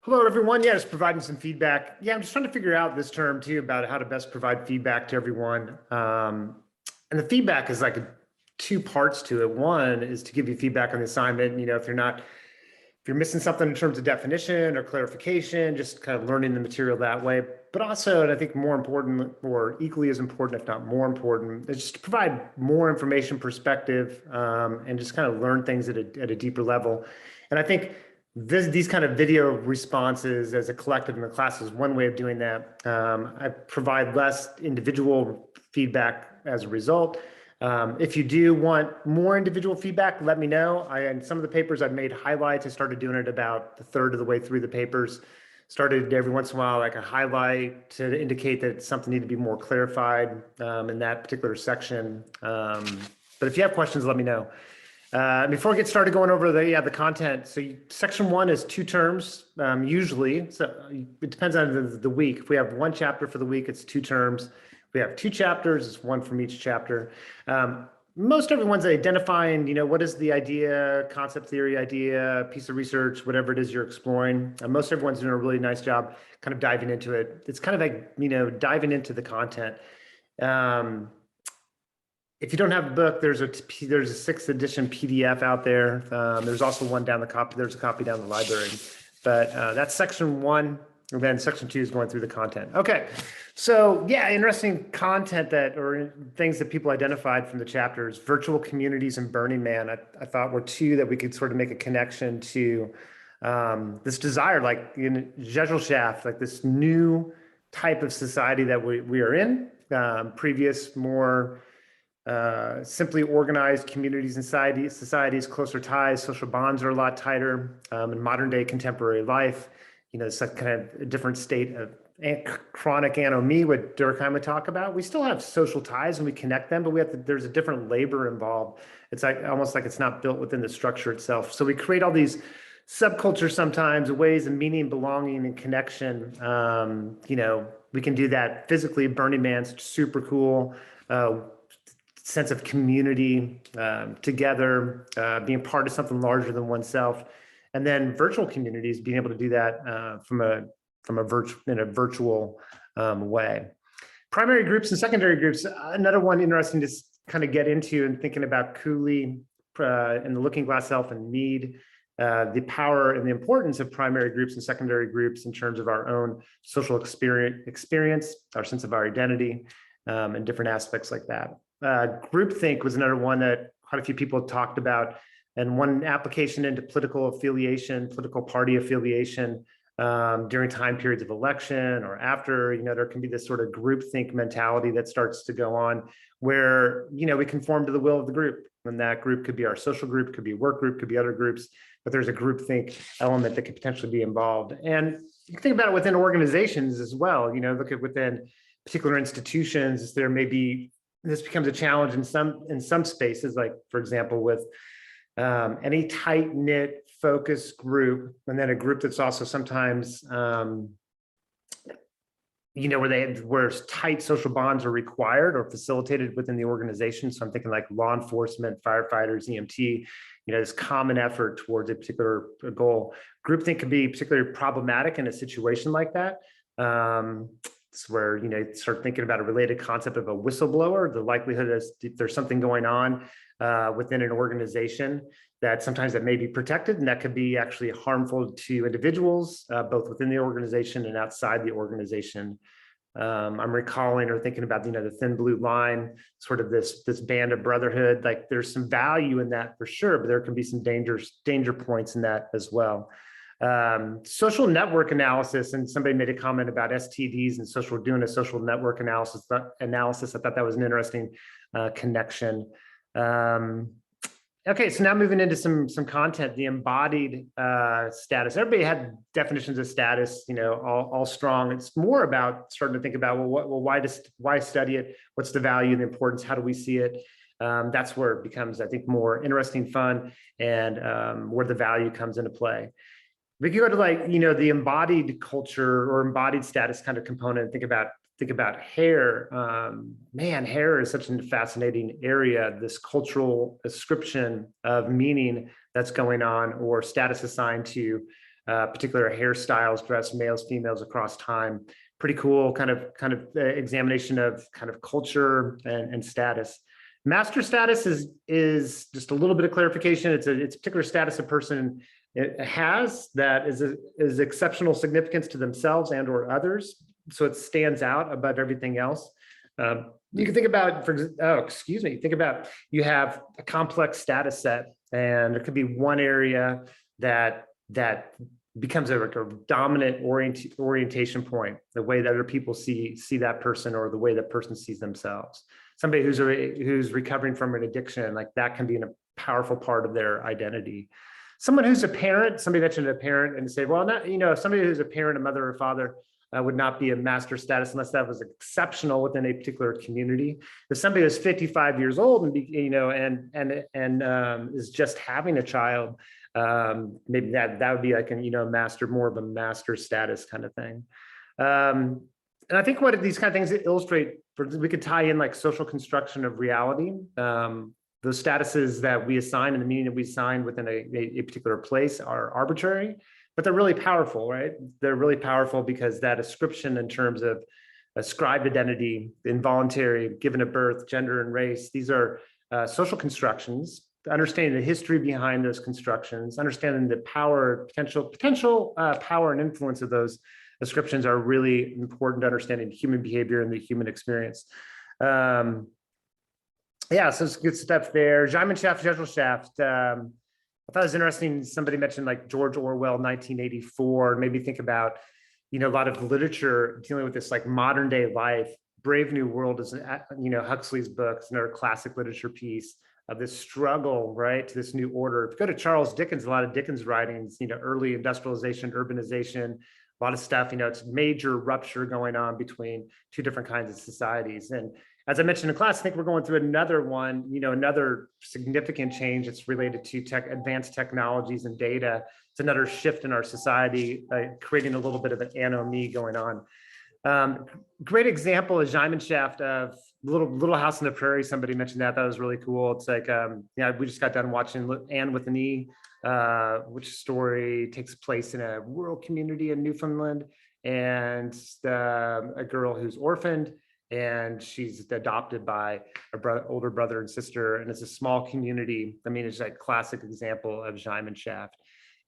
Hello, everyone. Yeah, just providing some feedback. Yeah, I'm just trying to figure out this term too about how to best provide feedback to everyone. And the feedback is like two parts to it. One is to give you feedback on the assignment. If you're missing something in terms of definition or clarification, just kind of learning the material that way. But also, and I think more important or equally as important, if not more important, is just to provide more information, perspective, and just kind of learn things at a deeper level. And I think these kind of video responses as a collective in the class is one way of doing that. I provide less individual feedback as a result. If you do want more individual feedback, let me know. In some of the papers I've made highlights. I started doing it about a third of the way through the papers. Started every once in a while like a highlight to indicate that something needed to be more clarified in that particular section. But if you have questions, let me know. Before we get started going over the content, so section 1 is 2 terms usually. So it depends on the week. If we have 1 chapter for the week, it's 2 terms. If we have 2 chapters, it's 1 from each chapter. Most everyone's identifying, what is the idea, concept theory idea, piece of research, whatever it is you're exploring. Most everyone's doing a really nice job kind of diving into it. It's kind of like, diving into the content. If you don't have a book, there's a 6th edition PDF out there. There's also one there's a copy down the library. But that's section 1, and then section 2 is going through the content. Okay, so yeah, interesting content or things that people identified from the chapters. Virtual communities and Burning Man, I thought were 2 that we could sort of make a connection to this desire, like in Gesellschaft, like this new type of society that we are in. Previous more simply organized communities and societies, closer ties, social bonds are a lot tighter. In modern day contemporary life, it's a kind of a different state of chronic anomie, what Durkheim would talk about. We still have social ties and we connect them, but there's a different labor involved. It's like almost like it's not built within the structure itself. So we create all these subcultures sometimes, ways of meaning, belonging, and connection. We can do that physically. Burning Man's super cool. Sense of community, together, being part of something larger than oneself, and then virtual communities being able to do that in a virtual way. Primary groups and secondary groups. Another one interesting to kind of get into and thinking about Cooley and the Looking Glass Self and Mead, the power and the importance of primary groups and secondary groups in terms of our own social experience, our sense of our identity, and different aspects like that. Groupthink was another one that quite a few people talked about, and one application into political affiliation, political party affiliation during time periods of election or after. There can be this sort of groupthink mentality that starts to go on where, we conform to the will of the group. And that group could be our social group, could be a work group, could be other groups, but there's a groupthink element that could potentially be involved. And you can think about it within organizations as well. Look at within particular institutions, this becomes a challenge in some spaces, like for example, with any tight-knit focus group, and then a group that's also sometimes, where tight social bonds are required or facilitated within the organization. So I'm thinking like law enforcement, firefighters, EMT, this common effort towards a particular goal. Groupthink can be particularly problematic in a situation like that. It's where, start thinking about a related concept of a whistleblower. The likelihood is if there's something going on within an organization that sometimes that may be protected, and that could be actually harmful to individuals, both within the organization and outside the organization. I'm recalling or thinking about, the thin blue line, sort of this band of brotherhood. Like there's some value in that for sure, but there can be some danger points in that as well. Social network analysis, and somebody made a comment about STDs and doing a social network analysis. I thought that was an interesting connection. Okay, so now moving into some content, the embodied status. Everybody had definitions of status, all strong. It's more about starting to think about, why study it? What's the value, the importance? How do we see it? That's where it becomes, I think, more interesting, fun, and where the value comes into play. We could go to the embodied culture or embodied status kind of component. Think about hair. Man, hair is such a fascinating area. This cultural ascription of meaning that's going on, or status assigned to particular hairstyles, dress, males, females across time. Pretty cool kind of examination of kind of culture and status. Master status is just a little bit of clarification. It's a particular status a person has that is exceptional significance to themselves and or others. So it stands out above everything else. You can think about, think about you have a complex status set, and there could be one area that becomes a dominant orientation point, the way that other people see that person, or the way that person sees themselves. Somebody who's recovering from an addiction, like that can be a powerful part of their identity. Someone who's a parent, somebody mentioned a parent and say, well, not, if somebody who's a parent, a mother or father, would not be a master status unless that was exceptional within a particular community. If somebody is 55 years old and is just having a child, maybe that would be like more of a master status kind of thing. And I think what these kind of things illustrate, we could tie in like social construction of reality. Those statuses that we assign and the meaning that we assign within a particular place are arbitrary, but they're really powerful, right? They're really powerful because that ascription in terms of ascribed identity, involuntary, given at birth, gender and race, these are social constructions. Understanding the history behind those constructions, understanding the power, potential power and influence of those ascriptions are really important to understanding human behavior and the human experience. Yeah, so it's good stuff there. Gesellschaft. I thought it was interesting. Somebody mentioned like George Orwell, 1984. Maybe think about, a lot of literature dealing with this like modern day life. Brave New World is, Huxley's book. It's another classic literature piece of this struggle, right, to this new order. If you go to Charles Dickens, a lot of Dickens writings, early industrialization, urbanization, a lot of stuff, it's major rupture going on between two different kinds of societies. And as I mentioned in class, I think we're going through another one, another significant change that's related to advanced technologies and data. It's another shift in our society, creating a little bit of an anomie going on. Great example is Gesellschaft of Little House on the Prairie. Somebody mentioned that. That was really cool. It's like, we just got done watching Anne with an E, which story takes place in a rural community in Newfoundland, and a girl who's orphaned, and she's adopted by her older brother and sister, and it's a small community. I mean, it's like a classic example of Gesellschaft.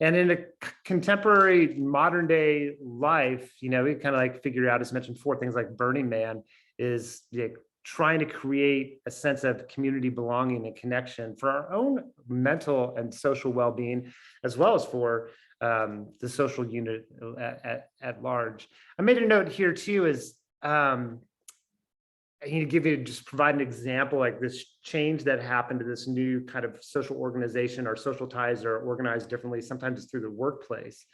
And in a contemporary modern day life, we kind of like figure out, as mentioned before, things like Burning Man is trying to create a sense of community belonging and connection for our own mental and social well-being, as well as for the social unit at large. I made a note here too, is I need to just provide an example, like this change that happened to this new kind of social organization. Our social ties are organized differently. Sometimes it's through the workplace.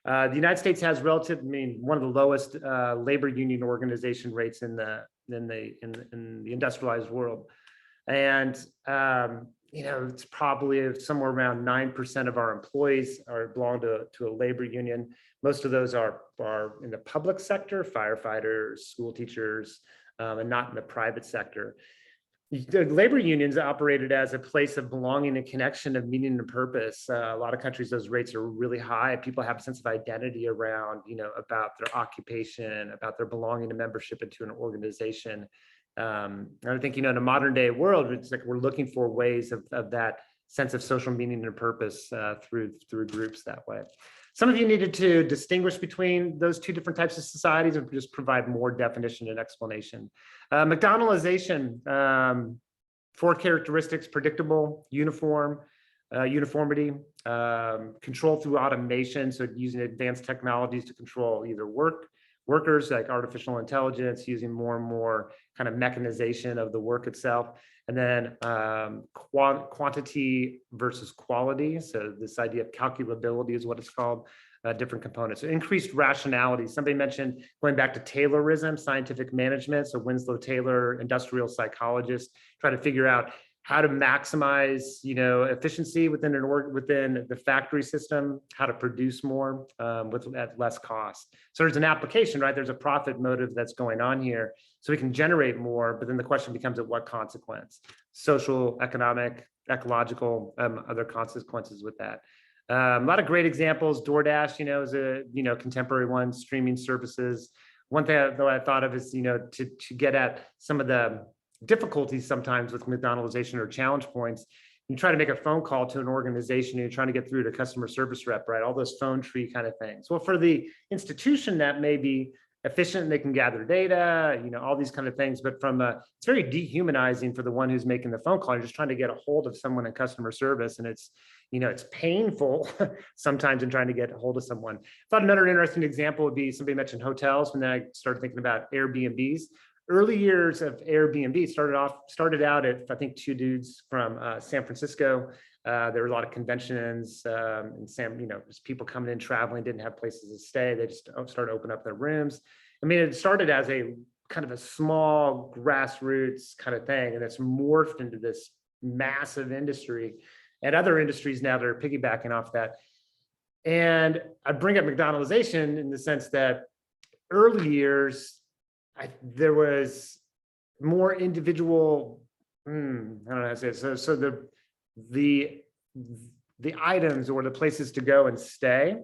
The United States has one of the lowest labor union organization rates in the industrialized world. And, it's probably somewhere around 9% of our employees belong to a labor union. Most of those are in the public sector, firefighters, school teachers, and not in the private sector. The labor unions operated as a place of belonging and connection, of meaning and purpose. A lot of countries, those rates are really high. People have a sense of identity around, about their occupation, about their belonging and membership into an organization. And I think, in a modern day world, it's like we're looking for ways of that sense of social meaning and purpose through groups that way. Some of you needed to distinguish between those two different types of societies and just provide more definition and explanation. McDonaldization, 4 characteristics: predictable, uniformity, control through automation, so using advanced technologies to control either workers, like artificial intelligence, using more and more kind of mechanization of the work itself. And then quantity versus quality. So this idea of calculability is what it's called, different components. So increased rationality. Somebody mentioned going back to Taylorism, scientific management. So Winslow Taylor, industrial psychologist, try to figure out how to maximize, efficiency within the factory system, how to produce more at less cost. So there's an application, right? There's a profit motive that's going on here, so we can generate more. But then the question becomes, at what consequence? Social, economic, ecological, other consequences with that. A lot of great examples. DoorDash, is a, contemporary one, streaming services. One thing though I thought of is, to get at some of the difficulties sometimes with McDonaldization or challenge points. You try to make a phone call to an organization and you're trying to get through to customer service rep, right? All those phone tree kind of things. Well, for the institution, that may be efficient. They can gather data, all these kind of things. But it's very dehumanizing for the one who's making the phone call. You're just trying to get a hold of someone in customer service, and it's painful sometimes in trying to get a hold of someone. I thought another interesting example would be, somebody mentioned hotels, and then I started thinking about Airbnbs. Early years of Airbnb started out at, I think, two dudes from San Francisco. There were a lot of conventions and just people coming in, traveling, didn't have places to stay. They just started opening up their rooms. I mean, it started as a kind of a small grassroots kind of thing, and it's morphed into this massive industry, and other industries now that are piggybacking off that. And I bring up McDonaldization in the sense that early years, there was more individual, I don't know how to say it. So the items or the places to go and stay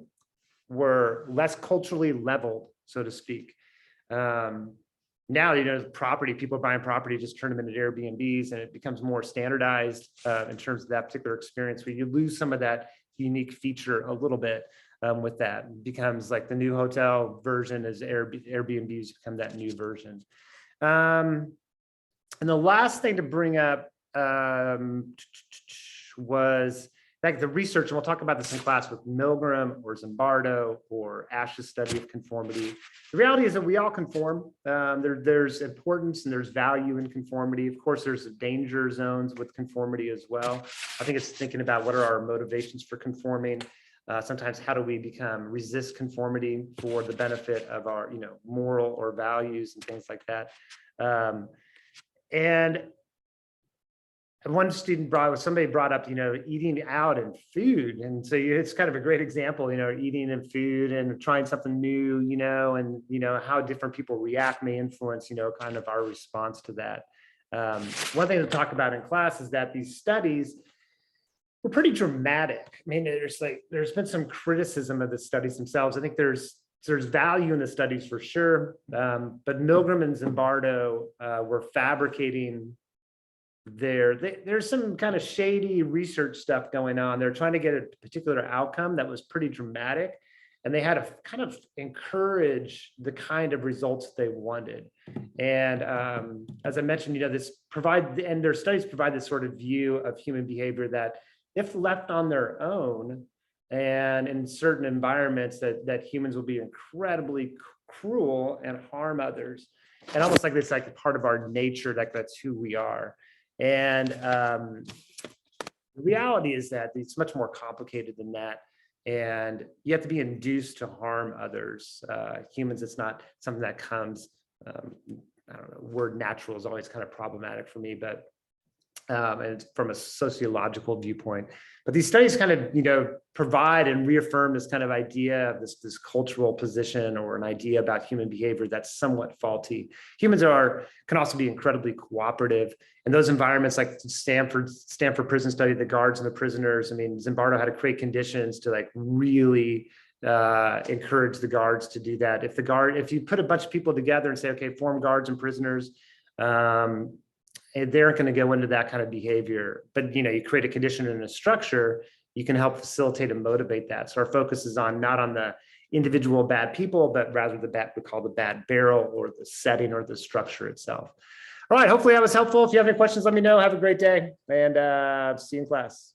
were less culturally leveled, so to speak. Now, property, people buying property, just turn them into Airbnbs, and it becomes more standardized in terms of that particular experience, where you lose some of that unique feature a little bit. With that, it becomes like the new hotel version as Airbnbs become that new version. And the last thing to bring up was like the research, and we'll talk about this in class, with Milgram or Zimbardo or Ash's study of conformity. The reality is that we all conform. There's importance and there's value in conformity. Of course, there's danger zones with conformity as well. I think it's thinking about what are our motivations for conforming. Sometimes how do we resist conformity for the benefit of our, moral or values and things like that. And one student somebody brought up, eating out and food. And so it's kind of a great example, eating and food and trying something new, and, how different people react may influence, kind of our response to that. One thing to talk about in class is that these studies were pretty dramatic. I mean, there's been some criticism of the studies themselves. I think there's value in the studies for sure, but Milgram and Zimbardo were fabricating there's some kind of shady research stuff going on. They're trying to get a particular outcome that was pretty dramatic, and they had to kind of encourage the kind of results they wanted. And as I mentioned, their studies provide this sort of view of human behavior that, if left on their own and in certain environments, that humans will be incredibly cruel and harm others. And almost like it's like a part of our nature, like that's who we are. And the reality is that it's much more complicated than that. And you have to be induced to harm others. Humans, it's not something that comes, I don't know, word natural is always kind of problematic for me, but and from a sociological viewpoint. But these studies kind of, provide and reaffirm this kind of idea of this cultural position, or an idea about human behavior that's somewhat faulty. Humans can also be incredibly cooperative. And those environments, like Stanford prison study, the guards and the prisoners, I mean, Zimbardo had to create conditions to really encourage the guards to do that. If you put a bunch of people together and say, okay, form guards and prisoners, they aren't going to go into that kind of behavior. But you create a condition and a structure, you can help facilitate and motivate that. So our focus is not on the individual bad people, but rather we call the bad barrel, or the setting, or the structure itself. All right, hopefully that was helpful. If you have any questions, let me know. Have a great day, and see you in class.